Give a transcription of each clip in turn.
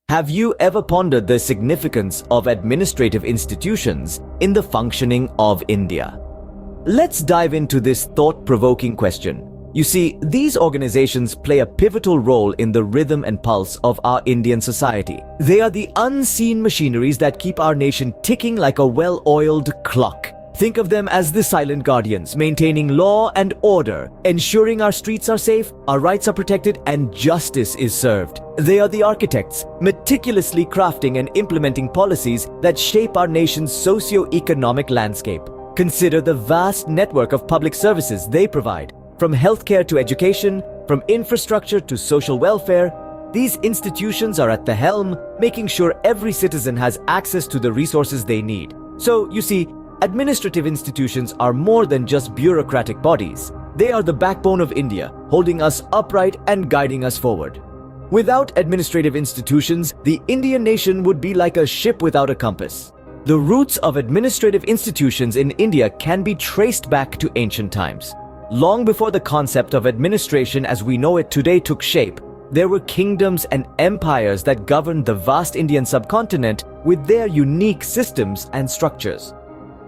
Have you ever pondered the significance of administrative institutions in the functioning of India? Let's dive into this thought-provoking question. You see, these organizations play a pivotal role in the rhythm and pulse of our Indian society. They are the unseen machineries that keep our nation ticking like a well-oiled clock. Think of them as the silent guardians, maintaining law and order, ensuring our streets are safe, our rights are protected, and justice is served. They are the architects, meticulously crafting and implementing policies that shape our nation's socio-economic landscape. Consider the vast network of public services they provide. From healthcare to education, from infrastructure to social welfare, these institutions are at the helm, making sure every citizen has access to the resources they need. So, you see, administrative institutions are more than just bureaucratic bodies. They are the backbone of India, holding us upright and guiding us forward. Without administrative institutions, the Indian nation would be like a ship without a compass. The roots of administrative institutions in India can be traced back to ancient times. Long before the concept of administration as we know it today took shape, there were kingdoms and empires that governed the vast Indian subcontinent with their unique systems and structures.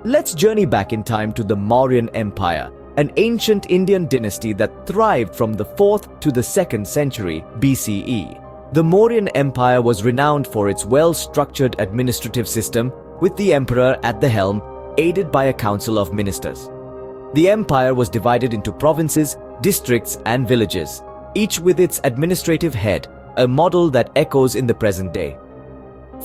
Let's journey back in time to the Mauryan Empire, an ancient Indian dynasty that thrived from the 4th to the 2nd century BCE. The Mauryan Empire was renowned for its well-structured administrative system, with the emperor at the helm, aided by a council of ministers. The empire was divided into provinces, districts, and villages, each with its administrative head, a model that echoes in the present day.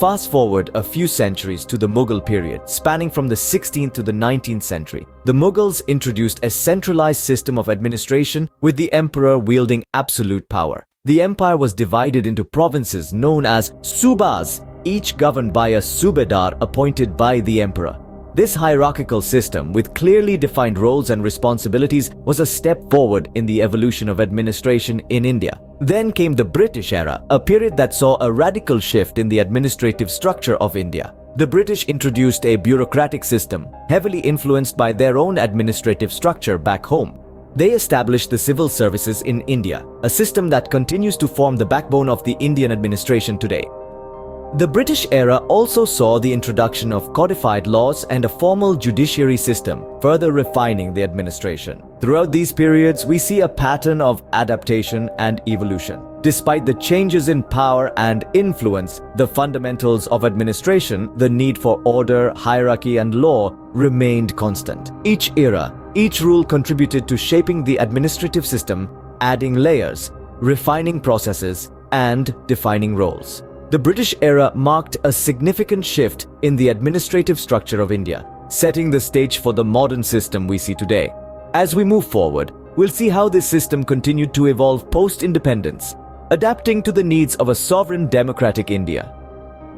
Fast forward a few centuries to the Mughal period, spanning from the 16th to the 19th century. The Mughals introduced a centralized system of administration with the emperor wielding absolute power. The empire was divided into provinces known as subas, each governed by a subedar appointed by the emperor. This hierarchical system, with clearly defined roles and responsibilities, was a step forward in the evolution of administration in India. Then came the British era, a period that saw a radical shift in the administrative structure of India. The British introduced a bureaucratic system, heavily influenced by their own administrative structure back home. They established the civil services in India, a system that continues to form the backbone of the Indian administration today. The British era also saw the introduction of codified laws and a formal judiciary system, further refining the administration. Throughout these periods, we see a pattern of adaptation and evolution. Despite the changes in power and influence, the fundamentals of administration, the need for order, hierarchy, and law, remained constant. Each era, each rule contributed to shaping the administrative system, adding layers, refining processes, and defining roles. The British era marked a significant shift in the administrative structure of India, setting the stage for the modern system we see today. As we move forward, we'll see how this system continued to evolve post-independence, adapting to the needs of a sovereign democratic India.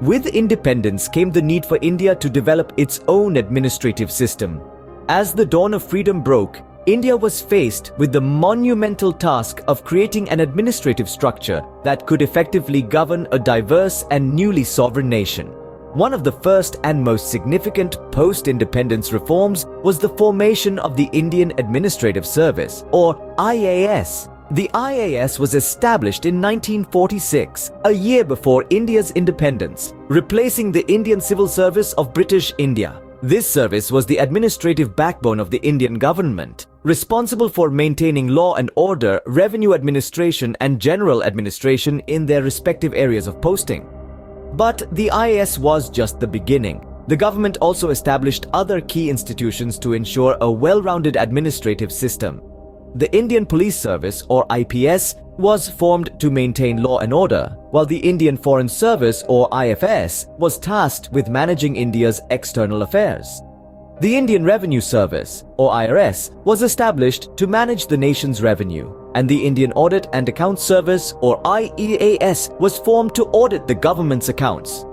With independence came the need for India to develop its own administrative system. As the dawn of freedom broke, India was faced with the monumental task of creating an administrative structure that could effectively govern a diverse and newly sovereign nation. One of the first and most significant post-independence reforms was the formation of the Indian Administrative Service, or IAS. The IAS was established in 1946, a year before India's independence, replacing the Indian Civil Service of British India. This service was the administrative backbone of the Indian government, responsible for maintaining law and order, revenue administration, and general administration in their respective areas of posting. But the IAS was just the beginning. The government also established other key institutions to ensure a well-rounded administrative system. The Indian Police Service, or IPS, was formed to maintain law and order, while the Indian Foreign Service, or IFS, was tasked with managing India's external affairs. The Indian Revenue Service, or IRS, was established to manage the nation's revenue, and the Indian Audit and Accounts Service, or IEAS, was formed to audit the government's accounts.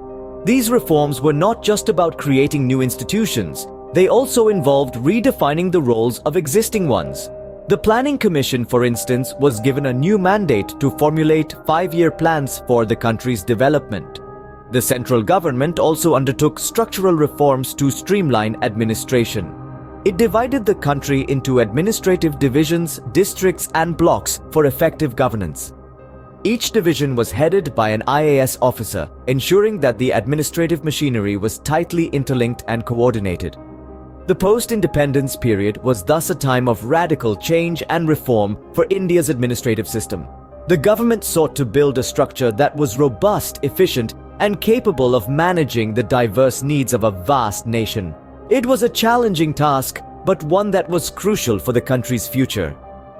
These reforms were not just about creating new institutions, they also involved redefining the roles of existing ones. The Planning Commission, for instance, was given a new mandate to formulate 5-year plans for the country's development. The central government also undertook structural reforms to streamline administration. It divided the country into administrative divisions, districts, and blocks for effective governance. Each division was headed by an IAS officer, ensuring that the administrative machinery was tightly interlinked and coordinated. The post-independence period was thus a time of radical change and reform for India's administrative system. The government sought to build a structure that was robust, efficient, and capable of managing the diverse needs of a vast nation. It was a challenging task, but one that was crucial for the country's future.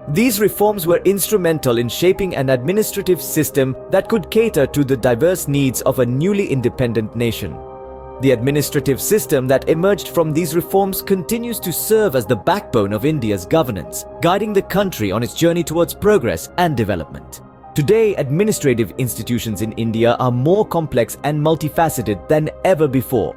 These reforms were instrumental in shaping an administrative system that could cater to the diverse needs of a newly independent nation. The administrative system that emerged from these reforms continues to serve as the backbone of India's governance, guiding the country on its journey towards progress and development. Today, administrative institutions in India are more complex and multifaceted than ever before.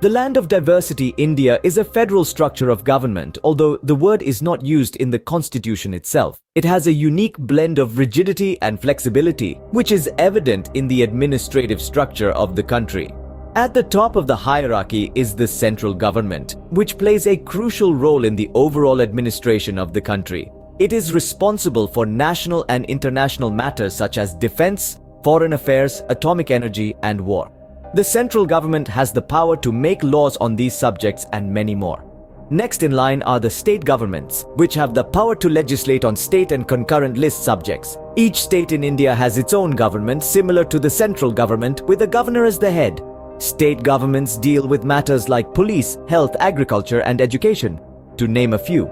The land of diversity, India, is a federal structure of government, although the word is not used in the constitution itself. It has a unique blend of rigidity and flexibility, which is evident in the administrative structure of the country. At the top of the hierarchy is the central government, which plays a crucial role in the overall administration of the country. It is responsible for national and international matters such as defense, foreign affairs, atomic energy, and war. The central government has the power to make laws on these subjects and many more. Next in line are the state governments, which have the power to legislate on state and concurrent list subjects. Each state in India has its own government similar to the central government, with a governor as the head. State governments deal with matters like police, health, agriculture, and education, to name a few.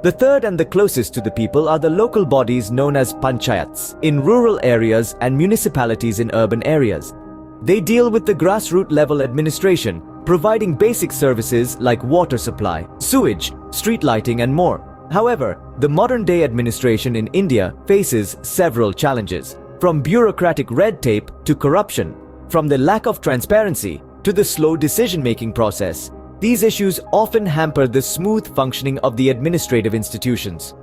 The third and the closest to the people are the local bodies known as panchayats in rural areas and municipalities in urban areas. They deal with the grassroots level administration, providing basic services like water supply, sewage, street lighting, and more. However, the modern-day administration in India faces several challenges, from bureaucratic red tape to corruption, from the lack of transparency to the slow decision-making process. These issues often hamper the smooth functioning of the administrative institutions.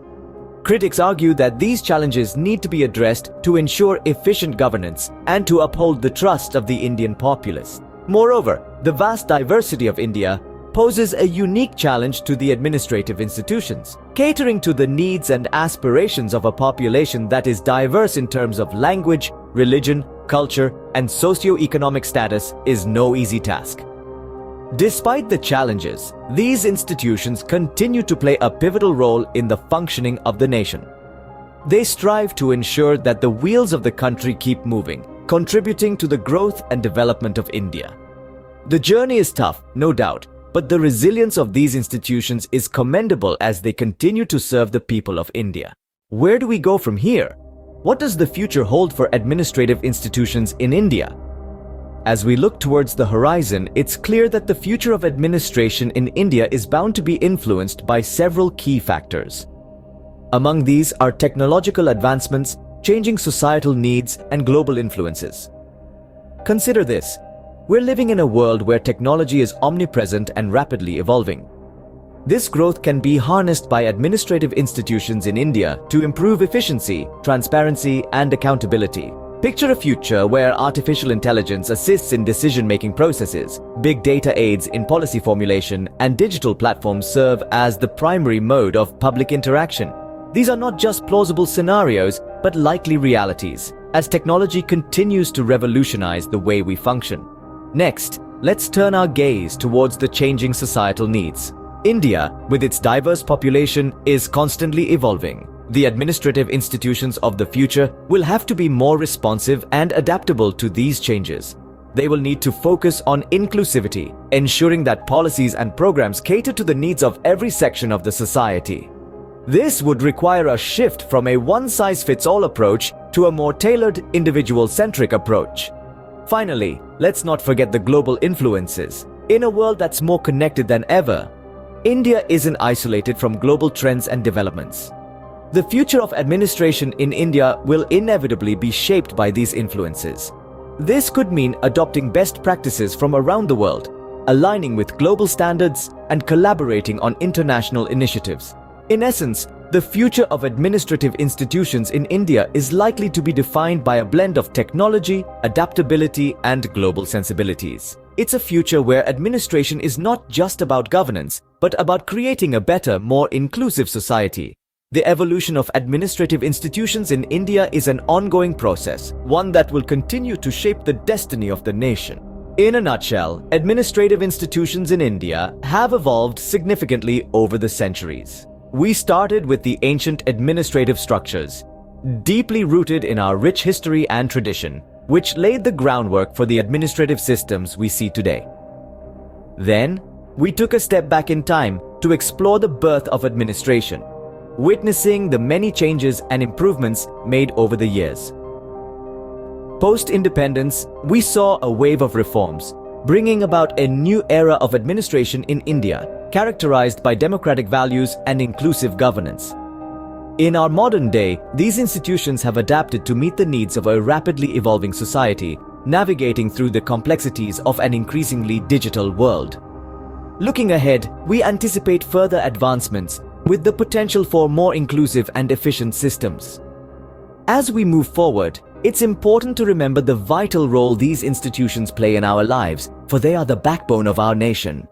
Critics argue that these challenges need to be addressed to ensure efficient governance and to uphold the trust of the Indian populace. Moreover, the vast diversity of India poses a unique challenge to the administrative institutions. Catering to the needs and aspirations of a population that is diverse in terms of language, religion, culture, and socio-economic status is no easy task. Despite the challenges, these institutions continue to play a pivotal role in the functioning of the nation. They strive to ensure that the wheels of the country keep moving, contributing to the growth and development of India. The journey is tough, no doubt, but the resilience of these institutions is commendable as they continue to serve the people of India. Where do we go from here? What does the future hold for administrative institutions in India? As we look towards the horizon, it's clear that the future of administration in India is bound to be influenced by several key factors. Among these are technological advancements, changing societal needs, and global influences. Consider this: we're living in a world where technology is omnipresent and rapidly evolving. This growth can be harnessed by administrative institutions in India to improve efficiency, transparency, and accountability. Picture a future where artificial intelligence assists in decision-making processes, big data aids in policy formulation, and digital platforms serve as the primary mode of public interaction. These are not just plausible scenarios, but likely realities, as technology continues to revolutionize the way we function. Next, let's turn our gaze towards the changing societal needs. India, with its diverse population, is constantly evolving. The administrative institutions of the future will have to be more responsive and adaptable to these changes. They will need to focus on inclusivity, ensuring that policies and programs cater to the needs of every section of the society. This would require a shift from a one-size-fits-all approach to a more tailored, individual-centric approach. Finally, let's not forget the global influences. In a world that's more connected than ever, India isn't isolated from global trends and developments. The future of administration in India will inevitably be shaped by these influences. This could mean adopting best practices from around the world, aligning with global standards, and collaborating on international initiatives. In essence, the future of administrative institutions in India is likely to be defined by a blend of technology, adaptability, and global sensibilities. It's a future where administration is not just about governance, but about creating a better, more inclusive society. The evolution of administrative institutions in India is an ongoing process, one that will continue to shape the destiny of the nation. In a nutshell, administrative institutions in India have evolved significantly over the centuries. We started with the ancient administrative structures, deeply rooted in our rich history and tradition, which laid the groundwork for the administrative systems we see today. Then, we took a step back in time to explore the birth of administration, witnessing the many changes and improvements made over the years. Post-independence, we saw a wave of reforms, bringing about a new era of administration in India, characterized by democratic values and inclusive governance. In our modern day, these institutions have adapted to meet the needs of a rapidly evolving society, navigating through the complexities of an increasingly digital world. Looking ahead, we anticipate further advancements with the potential for more inclusive and efficient systems. As we move forward, it's important to remember the vital role these institutions play in our lives, for they are the backbone of our nation.